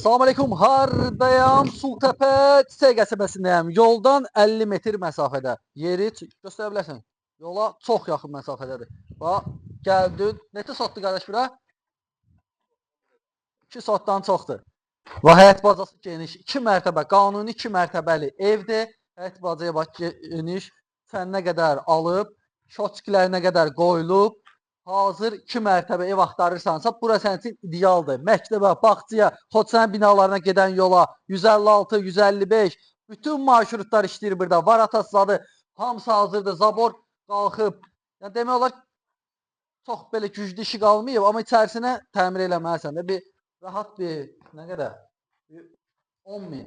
Salam aleyküm, hardayam? Sultepe Çiçək qəsəbəsindəyəm. Yoldan 50 metr məsafədə. Yeri göstərə bilərsən. Yola çox yaxın məsafədədir. Bax, gəldin. Neçə saatdır qardaş bura? 2 saatdan çoxdur. Və həyət bacası geniş, 2 mərtəbə, qanuni 2 mərtəbəli evdir. Həyət bacaya bax geniş, səninə qədər alıb, şoçkilərinə qədər qoyulub. Hazır 2 mərtəbə ev axtarırsansa, bura sənin üçün idealdır. Məktəbə, bağçaya, Xoçan binalarına gedən yola 156, 155, bütün marşrutlar işləyir burada. Var atasadı, hamısı hazırdır. Zabor qalxıb. Yəni demək olar çox belə güclü işi qalmayıb, amma içərisinə təmir eləməlisən də bir rahat bir nə qədər? 10 min.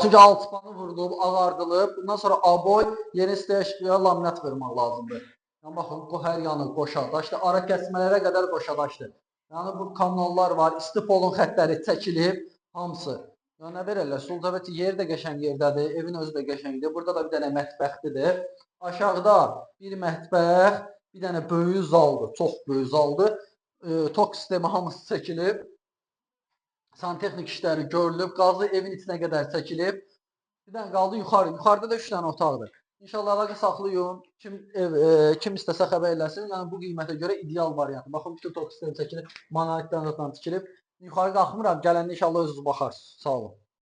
Çünki alçıpanı vurulub, ağardılıb. Bundan sonra aboy, yeni stəşkiyə laminat vermək lazımdır. Yəni baxın, bu hər yanı qoşadaşdır. Ara kəsmələrə qədər qoşadaşdır. Yəni bu kanallar var, isti polun xəttləri çəkilib, hamısı. Yəni nə verirlər? Sultepe yeri də qəşəng yerdədir, evin özü də qəşəngdir. Burada da bir dənə mətbəxlidir. Aşağıda bir mətbəx, bir dənə böyük zaldır, çox böyük zaldır. Tok sistemi hamısı çəkilib. Santexnik işləri görülüb, qazı evin içinə qədər çəkilib. Bir dənə qaldı yuxarı. Yuxarıda da 3 dənə otaqdır. İnşallah əlaqə saxlayın. Kim istəsə xəbər eləsin. Yəni bu qiymətə görə ideal variantdır. Baxın, bütün tok sistemi çəkilib, monolitdən zaten tikilib. Yuxarı qalxmıram. Gələndə inşallah özünüz baxarsınız. Sağ olun.